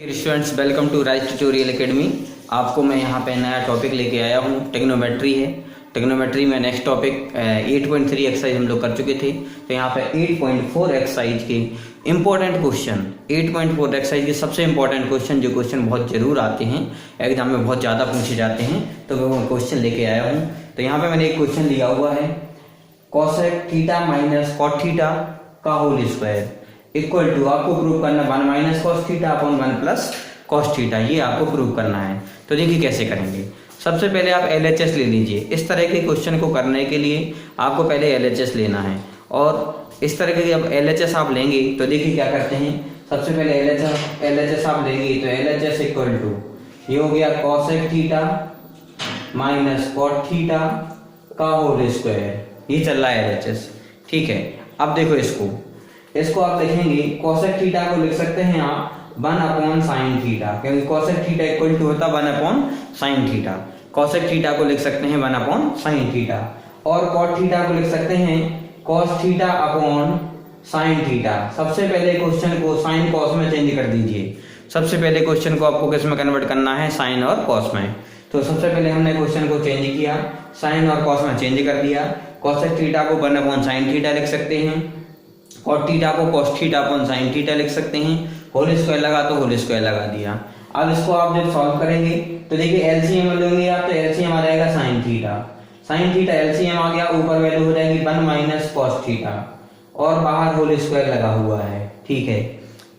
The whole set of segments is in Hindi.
Students, welcome to Rise Tutorial Academy. आपको मैं यहाँ पे नया टॉपिक लेके आया हूँ। टेक्नोमेट्री है। टेक्नोमेट्री में नेक्स्ट टॉपिक 8.3 एक्सरसाइज हम लोग कर चुके थे। तो यहाँ पे 8.4 एक्सरसाइज के इम्पोर्टेंट क्वेश्चन, 8.4 एक्सरसाइज के सबसे इम्पोर्टेंट क्वेश्चन, जो क्वेश्चन बहुत जरूर आते हैं एग्जाम में, बहुत ज़्यादा पूछे जाते हैं, तो मैं क्वेश्चन लेके आया हूँ। तो यहाँ पे मैंने एक क्वेश्चन लिया हुआ है, cosec theta minus cot theta का होल स्क्वायर इक्वल टू, आपको प्रूव करना 1 minus cos theta upon 1 plus cos theta, ये आपको प्रूव करना है। तो देखिए कैसे करेंगे। सबसे पहले आप LHS ले लीजिए। इस तरह के क्वेश्चन को करने के लिए आपको पहले LHS लेना है, और इस तरह के जब LHS आप लेंगे तो देखिए क्या करते हैं। सबसे पहले LHS आप लेंगे तो LHS इक्वल टू, ये हो गया cosec theta minus cot theta का होल स्क्वायर, ये चल रहा है LHS। ठीक है, अब देखो इसको आप देखेंगे, कोसेक थीटा को लिख सकते हैं आप 1 अपॉन साइन थीटा, क्योंकि कोसेक थीटा इक्वल टू होता है 1 upon sine theta. Cosec theta को लिख सकते हैं 1 अपॉन साइन थीटा, और कॉट थीटा को लिख सकते हैं cos theta upon sine theta. सबसे पहले क्वेश्चन को साइन कॉस में चेंज कर दीजिए। सबसे पहले क्वेश्चन को आपको किस में कन्वर्ट करना है, साइन और कॉस में। तो सबसे पहले हमने क्वेश्चन को चेंज किया, साइन और कॉस में चेंज कर दिया। कोसेक थीटा को 1 अपॉन साइन थीटा लिख सकते हैं, कॉट थीटा को cos theta upon sine theta लिख सकते हैं। होल स्क्वायर लगा तो होल स्क्वायर लगा दिया। अब इसको आप जब सॉल्व करेंगे तो देखिए एलसीएम लेंगे आप, तो एलसीएम आ जाएगा sine theta. Sine theta LCM आ गया, ऊपर वैल्यू हो जाएगी 1 माइनस कॉस थीटा, और बाहर होल स्क्वायर लगा हुआ है। ठीक है,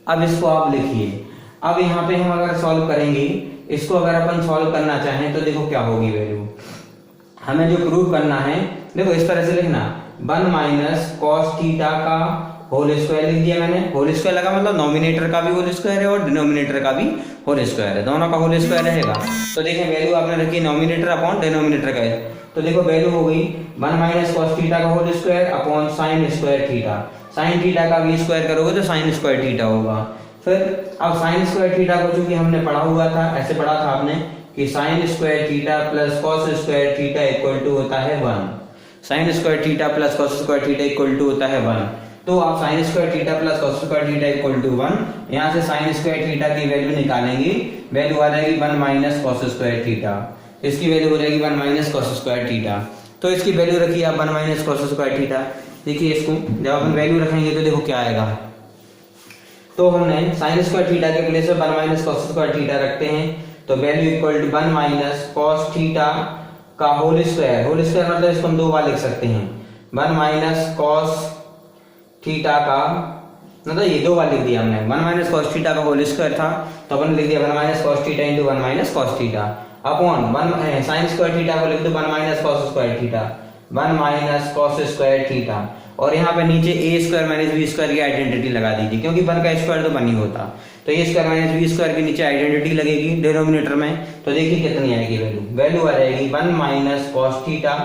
अब इसको आप लिखिए। अब यहाँ पे हम अगर सॉल्व करेंगे इसको, अगर अपन सॉल्व करना चाहें तो देखो क्या होगी वैल्यू। हमें जो प्रूव करना है, देखो इस तरह से लिखना, 1 माइनस कॉस थीटा का होल स्क्वायर लिख दिया मैंने। होल स्क्वायर लगा मतलब नॉमिनेटर का भी होल स्क्वायर है और डिनोमिनेटर का भी होल स्क्वायर है, दोनों का होल स्क्वायर रहेगा। तो देखिए वैल्यू आपने रखी नॉमिनेटर अपॉन डिनोमिनेटर का है, तो देखो वैल्यू हो गई 1 माइनस कॉस थीटा का whole square upon sine square theta. Sine theta का भी स्क्वायर करोगे तो साइन स्क्वायर थीटा होगा। फिर अब साइन स्क्वायर थीटा को चूंकि हमने पढ़ा हुआ था, ऐसे पढ़ा था आपने कि sine square theta plus cos square theta equal to होता है 1। Sine square theta plus cos square theta equal to होता है 1। तो आप sine square theta plus cos square theta equal to 1, यहाँ से साइन स्क्वायर थीटा की वैल्यू निकालेंगे, वैल्यू आ जाएगी 1 माइनस कॉस स्क्वायर थीटा। इसकी वैल्यू हो जाएगी 1 माइनस कॉस स्क्वायर थीटा। तो इसकी वैल्यू रखिए आप 1 माइनस कॉस स्क्वायर थीटा। देखिए इसको जब अपन वैल्यू रखेंगे तो देखो क्या आएगा। तो हमने साइन स्क्वायर थीटा के प्लेस में 1 माइनस कॉस स्क्वायर थीटा रखते हैं, तो value equal to 1 minus cos theta का होल स्क्वायर। होल स्क्वायर मतलब इसको हम 2 बार लिख सकते हैं, 1 माइनस कॉस थीटा का, मतलब ये 2 बार लिख दिया हमने। 1 माइनस कॉस थीटा का होल स्क्वायर था तो अपन लिख दिया 1 minus cos theta into 1 minus cos theta upon 1 sine square theta को लिख दो 1 minus cos square theta, 1 minus cos square theta, और यहाँ पे नीचे a square minus B square की आइडेंटिटी लगा दीजिए, क्योंकि 1 का स्क्वायर तो 1 ही होता। तो a square minus B square के नीचे आइडेंटिटी लगेगी डिनोमिनेटर में। तो देखिए कितनी आएगी वैल्यू आ जाएगी 1 minus cos theta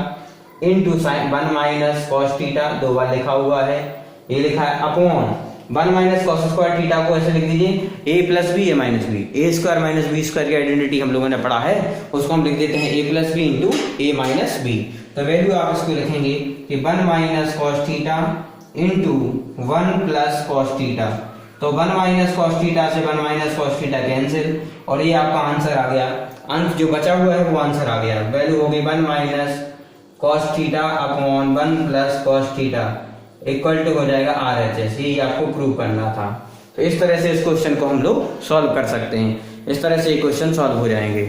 into sine 1 minus cos theta, 2 बार लिखा हुआ है, ये लिखा है upon 1 minus cos square theta को ऐसे लिख दीजिए a plus B a minus B. a square minus B square की आइडेंटिटी हम लोगों ने पढ़ा है, उसको हम लिख देते हैं a plus B into a minus B. तो वैल्यू आप इसको लिखेंगे कि 1 minus cos theta into 1 plus cos theta. तो 1 माइनस कॉस थीटा से 1 माइनस कॉस थीटा कैंसिल, और ये आपका आंसर आ गया। अंश जो बचा हुआ है वो आंसर आ गया। वैल्यू हो गई 1 minus cos theta upon 1 plus cos theta equal to हो जाएगा RHS। ये आपको प्रूव करना था। तो इस तरह से इस क्वेश्चन को हम लोग सॉल्व कर सकते हैं। इस तरह से ये क्वेश्चन सॉल्व हो जाएंगे।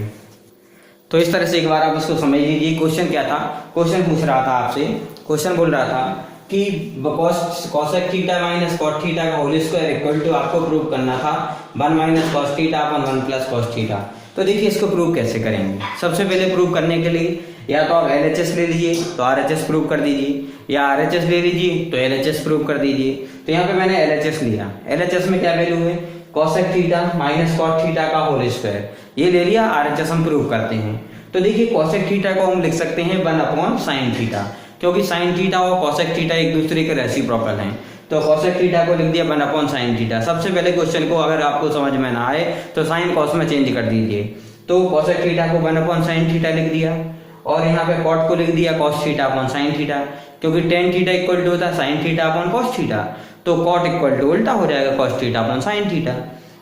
तो इस तरह से एक बार आप इसको समझ लीजिए। क्वेश्चन क्या था, क्वेश्चन पूछ रहा था आपसे, क्वेश्चन बोल रहा था कि cosec theta minus cot theta का होल स्क्वायर इक्वल टू, आपको प्रूव करना था 1 minus cos theta upon 1 plus cos theta. तो देखिए इसको प्रूव कैसे करेंगे। सबसे पहले प्रूव करने के लिए या तो आप LHS ले लीजिए तो RHS प्रूव कर दीजिए, या RHS ले लीजिए तो LHS प्रूव कर दीजिए। तो यहाँ पे मैंने LHS लिया। LHS में क्या वैल्यू है, cosec theta minus cot theta का होल स्क्वायर, ये ले लिया। RHS हम प्रूव करते हैं। तो देखिए कोसेक थीटा को हम लिख सकते हैं 1 अपॉन साइन थीटा, क्योंकि साइन थीटा और कोसेक थीटा एक दूसरे के रेसिप्रोकल हैं। तो कोसेक थीटा को लिख दिया 1 अपॉन साइन थीटा। सबसे पहले क्वेश्चन को अगर आपको समझ में ना आए तो साइन कॉस में चेंज कर दीजिए। तो कोसेक थीटा को 1 अपॉन साइन थीटा लिख दिया, और यहाँ पे कॉट को लिख दिया cos theta upon sine theta, क्योंकि टेन थीटा इक्वल टू होता है sine theta upon cos theta. तो कॉट इक्वल टू उल्टा हो जाएगा cos theta upon sine theta.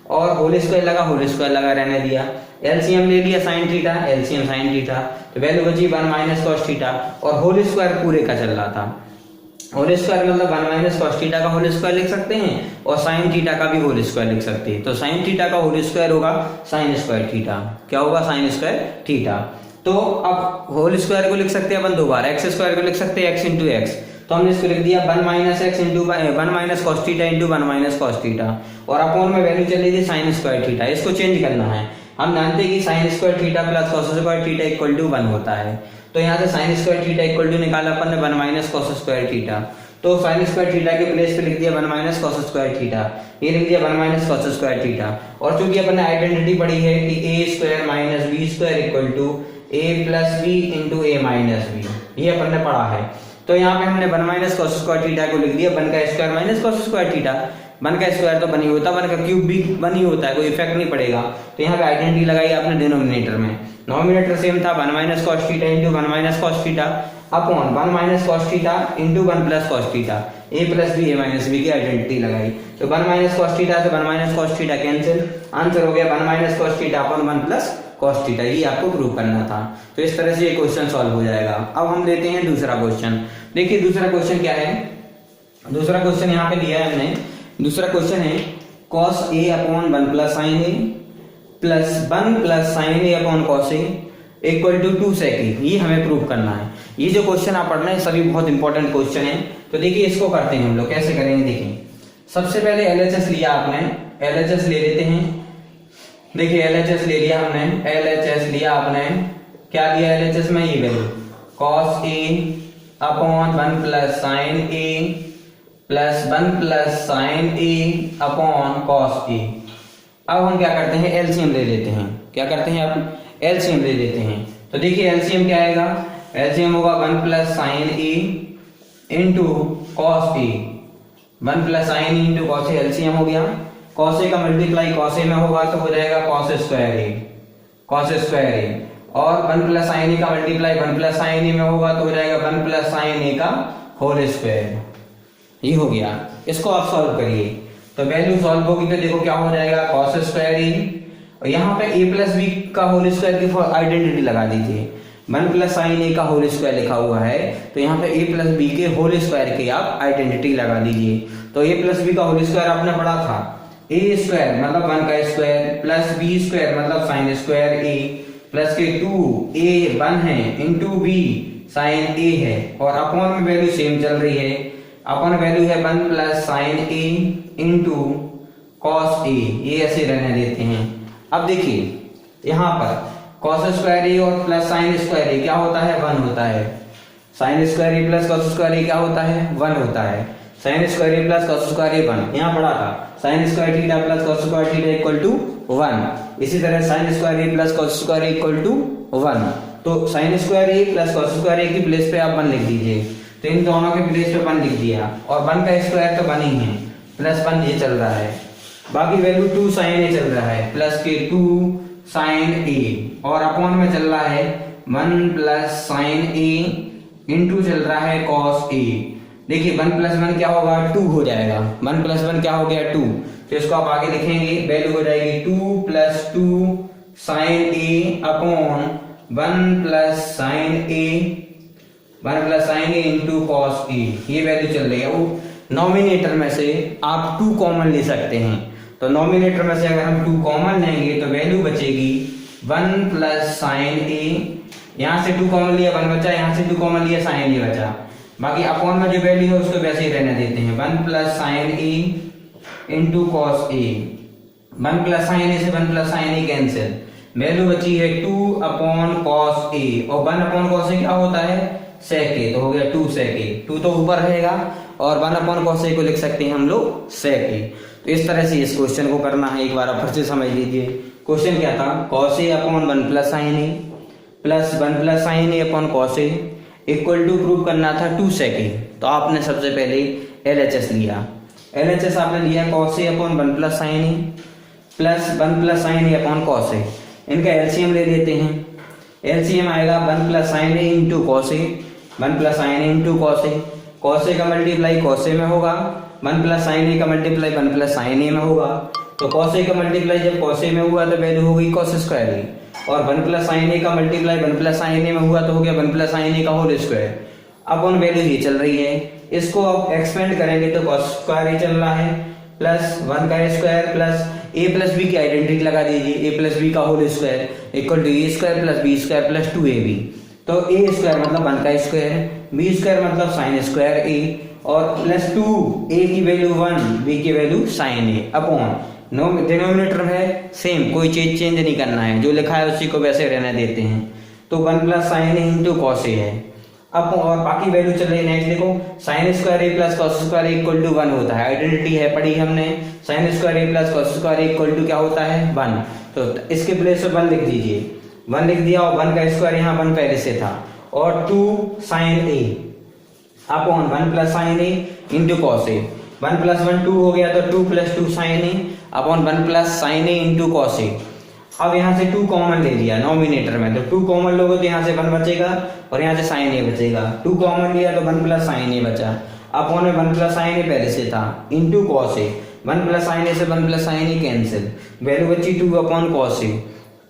और होल स्क्वायर लगा रहने दिया। एलसीएम ले लिया sign theta, LCM sine theta, तो वैल्यू बची 1 माइनस कॉस थीटा, और होल स्क्वायर पूरे का चल रहा था। होल स्क्वायर मतलब 1 माइनस कॉस थीटा का होल स्क्वायर लिख सकते हैं और साइन थीटा का भी होल स्क्वायर लिख सकते हैं। तो साइन थीटा का होल स्क्वायर होगा साइन स्क्वायर थीटा। क्या होगा? Sign square theta. तो अब होल स्क्वायर को लिख सकते हैं अपन दो बार, एक्स स्क्वायर को लिख सकते हैं एक्स इंटू एक्स। तो हमने इसको लिख दिया 1 minus x into 1 minus cos theta into 1 minus cos theta, और अपॉन में वैल्यू चली थी साइन स्क्वायर थीटा। इसको चेंज करना है। हम जानते हैं कि sine square theta plus cos square theta equal to 1 होता है। तो यहाँ से sine square theta equal to निकाला अपन ने 1 माइनस कॉस स्क्वायर थीटा। तो साइन स्क्वायर थीटा के प्लेस पे लिख दिया 1 माइनस कॉस स्क्वायर थीटा, ये लिख दिया 1 माइनस कॉस स्क्वायर थीटा। और चूंकि अपन ने आइडेंटिटी पढ़ी है कि A square minus B square equal to A plus B into A minus B, ये अपन ने पढ़ा है। तो यहाँ पे हमने 1 माइनस कॉस स्क्वायर थीटा को लिख दिया 1 का square minus cos square theta. 1 का स्क्वायर तो 1 ही होता है, 1 का क्यूब भी 1 ही होता है, कोई इफेक्ट नहीं पड़ेगा। तो यहाँ पे आइडेंटिटी लगाई आपने डिनोमिनेटर में। नोमिनेटर सेम था 1 minus cos theta into 1 minus cos theta upon 1 minus cos theta into 1 plus cos theta, A plus B A minus B की आइडेंटिटी लगाई। तो 1 माइनस कॉस थीटा से 1 minus cos theta cancel, answer हो गया 1 minus cos theta upon 1 plus cos theta. ये आपको प्रूव करना था। तो इस तरह से ये क्वेश्चन सॉल्व हो जाएगा। अब हम लेते हैं दूसरा क्वेश्चन। देखिए दूसरा क्वेश्चन क्या है। दूसरा क्वेश्चन यहाँ पे दिया है हमने। दूसरा क्वेश्चन है cos a upon 1 plus sine a plus 1 plus sine a upon cos a equal to 2 sec a। ये हमें प्रूव करना है। ये जो क्वेश्चन आप पढ़ रहे हैं सभी बहुत इंपॉर्टेंट क्वेश्चन है। तो देखिए इसको करते हैं हम लोग। कैसे करेंगे देखिए। सबसे पहले एलएचएस लिया आपने, एलएचएस ले लेते हैं। देखिए एलएचएस ले लिया हमने, एलएचएस लिया आपने। क्या लिया एलएचएस में? ये value cos a upon 1 plus sign a plus 1 plus sign a upon cos a। अब हम क्या करते हैं? एलसीएम ले लेते हैं। क्या करते हैं आप? एलसीएम ले लेते हैं। तो देखिए एलसीएम क्या आएगा? एलसीएम होगा 1 plus sign a into cos A. 1 plus sine into cos A LCM हो गया। कॉस ए का मल्टीप्लाई कॉस ए में होगा तो हो जाएगा कॉस स्क्वायर ए, कॉस स्क्वायर ए। और 1 प्लस साइन ए का मल्टीप्लाई 1 प्लस साइन ए में होगा तो हो जाएगा 1 प्लस साइन ए का होल स्क्वायर। ये हो गया। इसको आप सॉल्व करिए तो वैल्यू सॉल्व होगी तो देखो क्या हो जाएगा कॉस स्क्वायर ए, और यहाँ पे a प्लस बी का होल स्क्वायर की आइडेंटिटी लगा दीजिए। 1 प्लस साइन ए का होल स्क्वायर लिखा हुआ है तो यहाँ पे a प्लस बी के होल स्क्वायर की आप आइडेंटिटी लगा दीजिए। तो a प्लस बी का होल स्क्वायर आपने पढ़ा था a स्क्वायर मतलब 1 का स्क्वायर प्लस b स्क्वायर मतलब साइन स्क्वायर a प्लस के 2 a 1 है इंटू b साइन a है, और अपॉन में वैल्यू सेम चल रही है। अपॉन वैल्यू है 1 plus sign a into cos a, ये ऐसे रहने देते हैं। अब देखिए यहाँ पर कॉस स्क्वायर ए और प्लस साइन स्क्वायर ए क्या होता है? 1 होता है। Sine square a plus cos square a क्या होता है? 1 होता है। Sine square a plus cos square a 1 यहाँ पढ़ा था। Sine square theta plus cos square theta equal to 1। इसी तरह sine square a plus cos square a equal to 1। तो sine square a plus cos square a की प्लेस पे आप 1 लिख दीजिए। तो इन दोनों के प्लेस पे 1 लिख दिया, और 1 का स्क्वायर तो 1 ही है, प्लस 1 ये चल रहा है। बाकी वैल्यू 2 साइन ए चल रहा है प्लस के 2 साइन ए, और अपॉन में चल रहा है 1 प्लस साइन ए इंटू चल रहा है कॉस ए। देखिए 1 प्लस 1 क्या होगा? 2 हो जाएगा। 1 प्लस 1 क्या हो गया? 2। तो इसको आप आगे लिखेंगे, वैल्यू हो जाएगी 2 plus 2 sign a upon 1 plus sine A, 1 plus sine A into cos A. ये वैल्यू चल रही है। वो नॉमिनेटर में से आप 2 कॉमन ले सकते हैं। तो नॉमिनेटर में से अगर हम 2 कॉमन लेंगे तो वैल्यू बचेगी 1 प्लस साइन ए। यहाँ से 2 कॉमन लिया 1 बचा, यहाँ से 2 कॉमन लिया साइन ए बचा। बाकी अपॉन में जो वैल्यू है उसको वैसे ही रहने देते हैं। 1 plus sine A into cos A. 1 plus sine ए से 1 प्लस साइन ए कैंसिल, वैल्यू बची है 2 अपॉन कॉस ए, और 1 अपॉन कॉस ए क्या होता है? सेक ए। तो हो गया 2 सेक ए। 2 तो ऊपर रहेगा और 1 अपॉन कॉस ए को लिख सकते हैं हम लोग सेक ए। तो इस तरह से इस क्वेश्चन को करना है। एक बार आप फिर से समझ लीजिए। क्वेश्चन क्या था? cos a upon 1 plus sine a plus 1 plus sine a upon cos a equal to prove करना था 2 sec a। तो आपने सबसे पहले LHS लिया। LHS आपने लिया cos a upon 1 plus sine a plus 1 plus sine a upon cos a। इनका एलसीएम ले लेते हैं। एलसीएम आएगा 1 plus sine A into cos A, 1 plus sine A into cos A. Cos A का मल्टीप्लाई कॉस ए में होगा, 1 प्लस साइन ए का मल्टीप्लाई 1 प्लस साइन ए में होगा। तो cos a का मल्टीप्लाई जब cos a में हुआ तो वैल्यू हो गई cos स्क्वायर a, और 1 प्लस साइन ए का मल्टीप्लाई 1 प्लस साइन ए में हुआ तो हो गया 1 प्लस साइन ए का होल स्क्वायर। अब उन वैल्यू ये चल रही है, इसको अब एक्सपेंड करेंगे तो cos स्क्वायर ए चल रहा है प्लस 1 का square plus a plus b की आइडेंटिटी लगा दीजिए, a प्लस बी का whole square equal to a square plus B square plus 2ab। तो a स्क्वायर मतलब 1 का स्क्वायर, b स्क्वायर मतलब साइन स्क्वायर a, और प्लस 2 a की वैल्यू 1 b की value sine a upon denominator है सेम, कोई चीज चेंज नहीं करना है, जो लिखा है उसी को वैसे रहने देते हैं। तो 1 plus sine A into cos A है। अब और बाकी वैल्यू चल रही है नेक्स्ट, देखो sine square a plus cos square equal to 1 होता है, आइडेंटिटी है पढ़ी हमने, sine square a plus cos square equal to क्या होता है 1। तो इसके प्लेस पे 1 लिख दीजिए, 1 लिख दिया, और 1 का स्क्वायर यहाँ 1 पहले से था, और 2 sign a upon 1 plus sine A into cos A, 1 plus 1 2 हो गया, तो 2 plus 2 sign a upon 1 plus sine A into cos A. अब यहाँ से 2 कॉमन ले लिया नॉमिनेटर में, तो 2 कॉमन लोगे तो यहाँ से 1 बचेगा और यहाँ से साइन ए बचेगा, 2 कॉमन लिया तो 1 प्लस साइन ए बचा, अपॉन में 1 प्लस साइन ए पहले से था into cos A, 1 plus sine ए से 1 प्लस साइन ए कैंसिल, वैल्यू बची 2 अपॉन कॉस ए।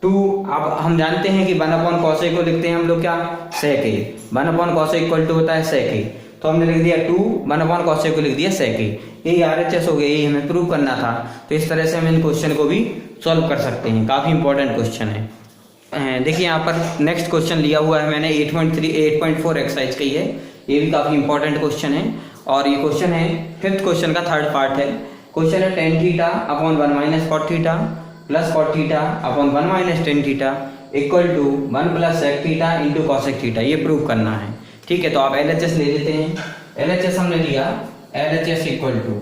2 अब हम जानते हैं कि 1 अपॉन कॉस ए को लिखते हैं हम लोग क्या sec a, 1 upon cos a equal to होता है सेक ए, तो हमने लिख दिया 2 1 अपॉन कॉस ए को लिख दिया सेक ए। ये आरएचएस हो गया, ये हमें प्रूव करना था, तो इस तरह से हम इन क्वेश्चन को भी सॉल्व कर सकते हैं, काफी इंपॉर्टेंट क्वेश्चन है। देखिए यहाँ पर नेक्स्ट क्वेश्चन लिया हुआ है मैंने 8.4 एक्सरसाइज का ही है, ये भी काफी इंपॉर्टेंट क्वेश्चन है, और ये क्वेश्चन है 5th क्वेश्चन का 3rd पार्ट है। क्वेश्चन है tan theta upon 1 minus cot theta plus cot theta upon 1 minus tan theta equal to 1 plus sec theta into cosec theta, ये प्रूव करना है। ठीक है, तो आप LHS ले लेते हैं, LHS हमने लिया, LHS इक्वल टू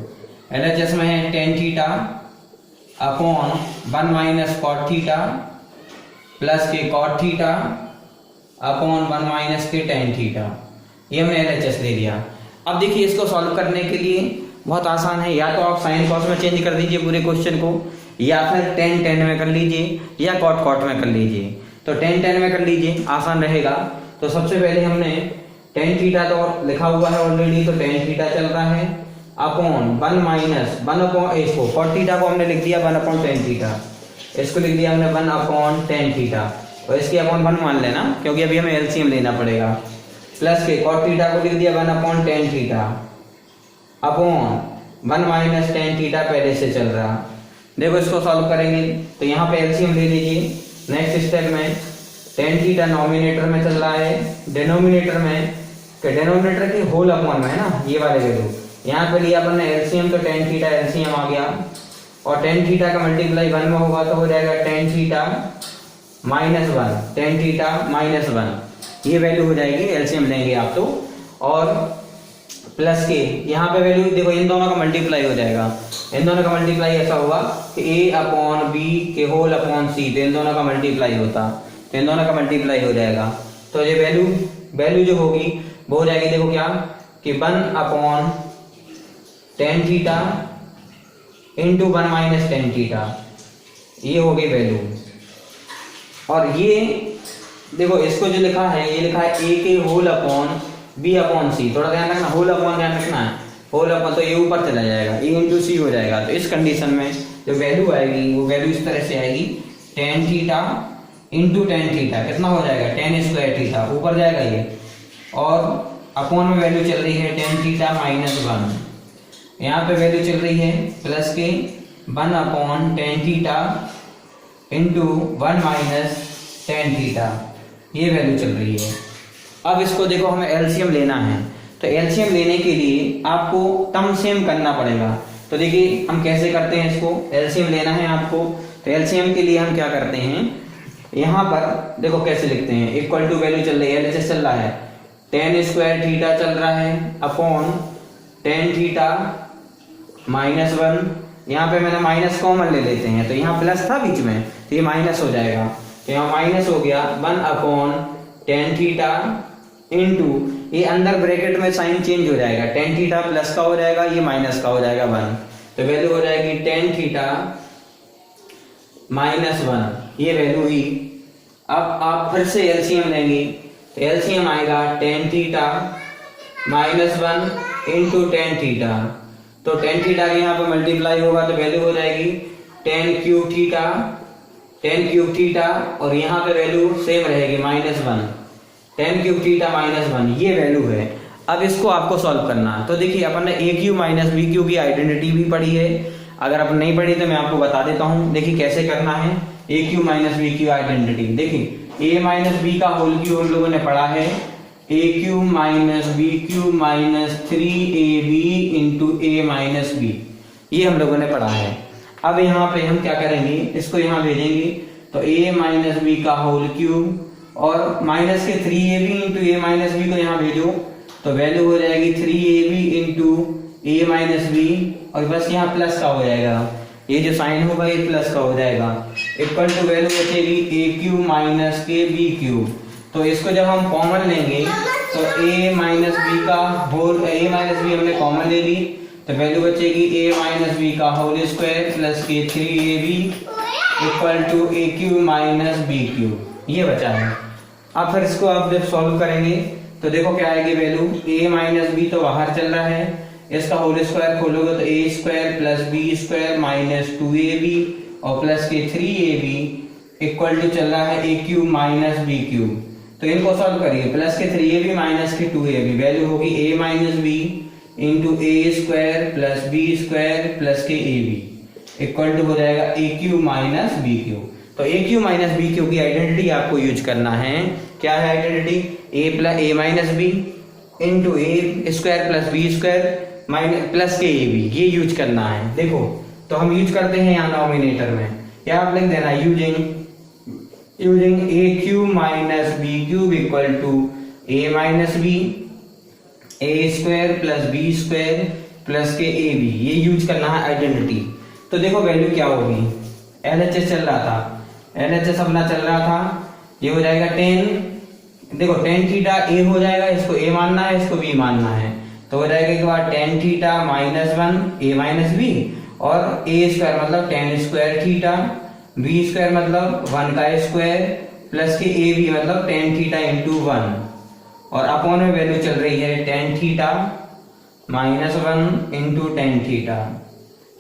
LHS में है tan theta upon 1 minus cot theta plus के कॉट थीटा अपॉन 1 माइनस के tan थीटा, ये हमने LHS ले लिया। अब देखिए इसको सॉल्व करने के लिए बहुत आसान है, या तो आप साइन कॉस में चेंज कर दीजिए पूरे क्वेश्चन को, या फिर tan में कर लीजिए, या कॉट में कर लीजिए। तो tan में कर लीजिए, आसान रहेगा। तो सबसे पहले हमने tan थीटा तो लिखा हुआ है ऑलरेडी, तो tan थीटा चल रहा है अपॉन 1 माइनस 1 अपॉन इसको कॉट थीटा को हमने लिख दिया 1 अपॉन tan थीटा, इसको लिख दिया हमने 1 अपॉन tan थीटा, और इसके अपॉन 1 मान लेना क्योंकि अभी हमें एलसीएम लेना पड़ेगा, प्लस के कॉट थीटा को लिख दिया 1 अपॉन tan theta upon 1 minus tan theta पहले से चल रहा। देखो इसको सॉल्व करेंगे तो यहाँ पे एलसीएम ले लीजिए। नेक्स्ट स्टेप में tan थीटा नॉमिनेटर में चल रहा है, डिनोमिनेटर की होल अपॉन में है ना, ये वाले वैल्यू यहाँ पे लिया अपन ने एलसीएम, तो tan थीटा एलसीएम आ गया, और tan थीटा का मल्टीप्लाई 1 में होगा तो हो जाएगा tan theta minus 1, tan theta minus 1, ये वैल्यू हो जाएगी, एलसीएम लेंगे आप तो, और प्लस के यहाँ पे वैल्यू देखो इन दोनों का मल्टीप्लाई हो जाएगा, इन दोनों का मल्टीप्लाई ऐसा होगा कि a अपॉन बी के होल अपॉन सी, तो इन दोनों का मल्टीप्लाई होता, तो इन दोनों का मल्टीप्लाई हो जाएगा, तो ये वैल्यू जो होगी वो हो जाएगी, देखो क्या कि 1 अपॉन tan theta into 1 minus tan theta, ये हो गई वैल्यू। और ये देखो इसको जो लिखा है, ये लिखा है a के होल अपॉन b अपॉन सी, थोड़ा ध्यान रखना, होल अपॉन ध्यान रखना है, होल अपॉन तो ये ऊपर चला जाएगा, a इंटू सी हो जाएगा। तो इस कंडीशन में जो वैल्यू आएगी वो वैल्यू इस तरह से आएगी, tan theta into tan theta कितना हो जाएगा tan स्क्वायर थीटा, ऊपर जाएगा ये, और अपॉन में वैल्यू चल रही है tan थीटा माइनस 1, यहाँ पे वैल्यू चल रही है प्लस के 1 अपॉन tan theta into 1 minus tan theta, ये वैल्यू चल रही है। अब इसको देखो हमें एलसीएम लेना है, तो एलसीएम लेने के लिए आपको टर्म सेम करना पड़ेगा। तो देखिए हम कैसे करते हैं, इसको एलसीएम लेना है आपको, तो एलसीएम के लिए हम क्या करते हैं, यहाँ पर देखो कैसे लिखते हैं, इक्वल टू वैल्यू चल रही है, एलएचएस चल रहा है, tan स्क्वायर थीटा चल रहा है अपॉन tan थीटा माइनस 1, यहाँ पे मैंने माइनस कॉमन ले लेते हैं, तो यहाँ प्लस था बीच में तो ये माइनस हो जाएगा, तो यहाँ माइनस हो गया 1 अपॉन tan थीटा इंटू, ये अंदर ब्रैकेट में साइन चेंज हो जाएगा, tan थीटा प्लस का हो जाएगा, ये माइनस का हो जाएगा 1, तो वैल्यू हो जाएगी tan थीटा माइनस 1, ये वैल्यू हुई। अब आप फिर से एलसीएम लेंगे, तो एलसीएम आएगा tan theta minus 1 into tan theta, तो tan थीटा के यहाँ पे मल्टीप्लाई होगा तो वैल्यू हो जाएगी टेन क्यूब थीटा और यहाँ पे वैल्यू सेम रहेगी -1, टेन क्यूब थीटा -1 ये वैल्यू है। अब इसको आपको सॉल्व करना है। तो देखिए अपन ने ए क्यू माइनस बी क्यू की आइडेंटिटी भी पढ़ी है, अगर अपन नहीं पढ़ी तो मैं आपको बता देता हूँ। देखिए कैसे करना है A cube minus B cube identity. देखिए ए माइनस बी का होल क्यूब हम लोगों ने पढ़ा है A cube minus B cube minus 3ab into A minus B, ये हम लोगों ने पढ़ा है। अब यहाँ पे हम क्या करेंगे, इसको यहाँ भेजेंगे तो a माइनस बी का होल क्यूब और माइनस के 3ab into A minus B को यहाँ भेजो तो वैल्यू हो जाएगी 3ab into A minus B और बस यहाँ प्लस का हो जाएगा, ये जो साइन होगा ये प्लस का हो जाएगा, इक्वल टू वैल्यू बचेगी ए क्यूब माइनस के बी क्यूब। तो इसको जब हम कॉमन लेंगे तो a माइनस बी का होल, a माइनस बी हमने कॉमन ले ली तो वैल्यू बचेगी a माइनस बी का होल स्क्वायर प्लस के 3ab equal to a cube minus b cube, ये बचा है। अब फिर इसको आप जब सॉल्व करेंगे तो देखो क्या आएगी वैल्यू, a माइनस बी तो बाहर चल रहा है, इसका होल स्क्वायर खोलोगे तो a square plus B square minus 2ab और प्लस के 3ab इक्वल टू चल रहा है ए क्यूब माइनस बी क्यूब। तो इनको सॉल्व करिए, प्लस के 3ab माइनस के 2ab वैल्यू होगी a minus B into A square plus B square plus के ए बी इक्वल टू हो जाएगा A cube minus B cube. तो A cube minus B cube की आइडेंटिटी आपको यूज करना है। क्या है identity, A minus B into A square plus B square minus plus के ए बी, ये यूज करना है। देखो तो हम यूज करते हैं यहाँ नॉमिनेटर में, क्या आप लिख देना using a cube minus b cube equal to a minus b a square plus B square plus के ए बी, ये यूज करना है आइडेंटिटी। तो देखो वैल्यू क्या होगी, LHS चल रहा था, LHS अपना चल रहा था, ये हो जाएगा 10, देखो tan थीटा a हो जाएगा, इसको a मानना है इसको b मानना है, तो हो जाएगा एक बार tan theta -1 a minus b और a स्क्वायर मतलब tan square theta, b square मतलब 1 का स्क्वायर प्लस के a b मतलब tan थीटा इंटू 1 और अपॉन में वैल्यू चल रही है tan theta -1 into tan theta,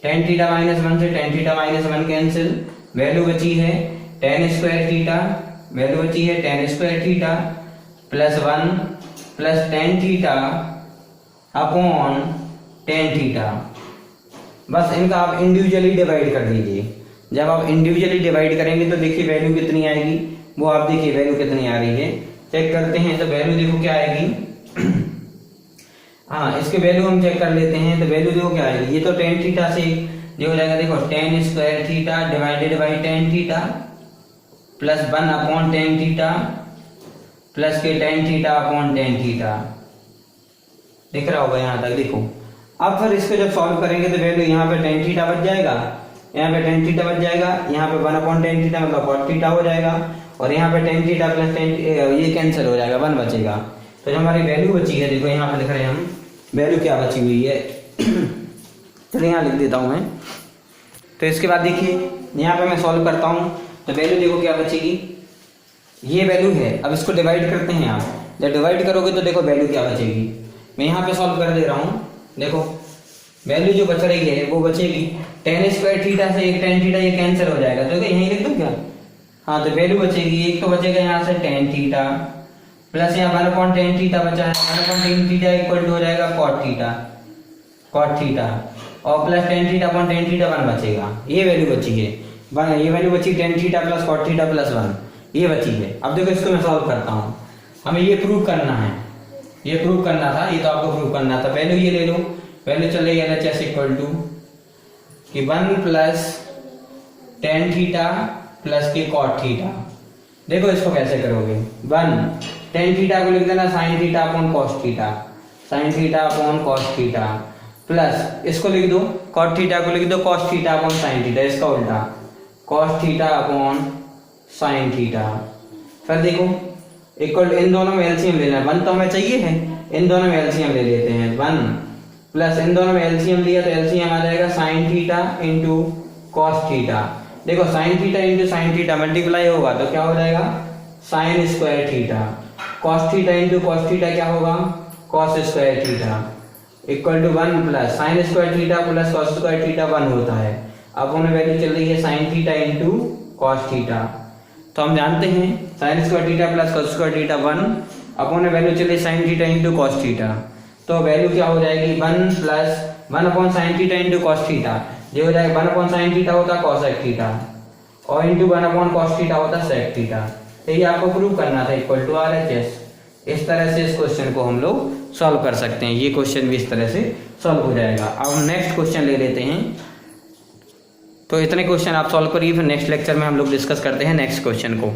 tan theta -1 से tan थीटा -1 कैंसिल, वैल्यू बची है tan स्क्वायर थीटा, वैल्यू बची है tan square theta plus 1 plus tan theta upon tan theta. बस इनका आप इंडिविजुअली डिवाइड कर दीजिए। जब आप इंडिविजुअली डिवाइड करेंगे तो देखिए वैल्यू कितनी आएगी, वो आप देखिए वैल्यू कितनी आ रही है, चेक करते हैं। तो वैल्यू देखो क्या आएगी हाँ इसके वैल्यू हम चेक कर लेते हैं। तो वैल्यू देखो क्या आएगी, ये तो tan थीटा से ये हो जाएगा, देखो tan square theta divided by tan theta plus 1 अपॉन tan थीटा प्लस के tan theta upon tan theta, दिख रहा होगा यहाँ तक। देखो अब फिर इसको जब सॉल्व करेंगे तो वैल्यू यहाँ पे tan थीटा बच जाएगा, यहाँ पे tan थीटा बच जाएगा, यहाँ पे 1 अपॉन tan थीटा मतलब cot थीटा हो जाएगा और यहाँ पे tan थीटा प्लस tan ये कैंसिल हो जाएगा, 1 बचेगा। तो जो हमारी वैल्यू बची है, देखो यहाँ पे लिख रहे हैं हम वैल्यू क्या बची हुई है चलिए यहाँ लिख देता हूँ मैं। तो इसके बाद देखिए यहाँ पे मैं सॉल्व करता हूँ तो वैल्यू देखो क्या बचेगी, ये वैल्यू है। अब इसको डिवाइड करते हैं, आप जब डिवाइड करोगे तो देखो वैल्यू क्या बचेगी। मैं यहाँ पे सॉल्व कर दे रहा हूँ, देखो वैल्यू जो बच रही है वो बचेगी tan स्क्वायर थीटा से एक tan थीटा ये कैंसिल हो जाएगा, तो यहीं लिख दूँ क्या, हाँ तो वैल्यू बचेगी, एक तो बचेगा यहाँ से tan थीटा प्लस यहाँ 1 अपॉन tan थीटा बचा है, 1 अपॉन tan थीटा इक्वल टू हो जाएगा cot थीटा और plus tan theta upon tan theta 1 बचेगा, ये वैल्यू बची है। ये वैल्यू बची tan theta plus cot theta plus 1, ये बची है। अब देखो इसको मैं सॉल्व करता हूँ, हमें ये प्रूव करना है, ये प्रूव करना था, ये तो आपको प्रूव करना था। वैल्यू ये ले लो, वैल्यू चल रही है LHS इक्वल टू कि 1 प्लस tan थीटा प्लस के cot थीटा। देखो इसको कैसे करोगे, 1 tan थीटा को लिख देना sin theta upon cos theta, sin theta upon cos theta plus इसको लिख दो cot थीटा को लिख दो cos theta upon sin theta, इसका उल्टा cos theta upon sin theta. फिर देखो इक्वल इन दोनों में एलसीएम लेना है, 1 तो हमें चाहिए है, इन दोनों में एलसीएम ले लेते हैं। 1 प्लस इन दोनों में एलसीएम लिया तो एलसीएम आ जाएगा sin theta into cos theta. देखो sin theta into sin theta multiply होगा तो क्या हो जाएगा sin square theta, cos theta into cos theta क्या होगा cos square theta equal to 1 plus sin square theta plus cos square theta 1 होता है। अब उन्हें वैल्यू चल रही है sine theta into cos theta. तो हम जानते हैं sine square theta plus cos square theta 1, अब उन्हें वैल्यू चल रही है sine theta into cos theta. तो वैल्यू क्या हो जाएगी 1 plus 1 upon sine theta into cos theta, ये हो जाएगा 1 अपॉन साइन थीटा होता कॉसेक थीटा और इंटू 1 अपॉन कॉस थीटा होता सेक थीटा। तो ये आपको प्रूव करना था इक्वल टू RHS। इस तरह से इस क्वेश्चन को हम लोग सॉल्व कर सकते हैं, ये क्वेश्चन भी इस तरह से सॉल्व हो जाएगा। अब हम नेक्स्ट क्वेश्चन ले लेते हैं। तो इतने क्वेश्चन आप सॉल्व करिए, फिर नेक्स्ट लेक्चर में हम लोग डिस्कस करते हैं नेक्स्ट क्वेश्चन को।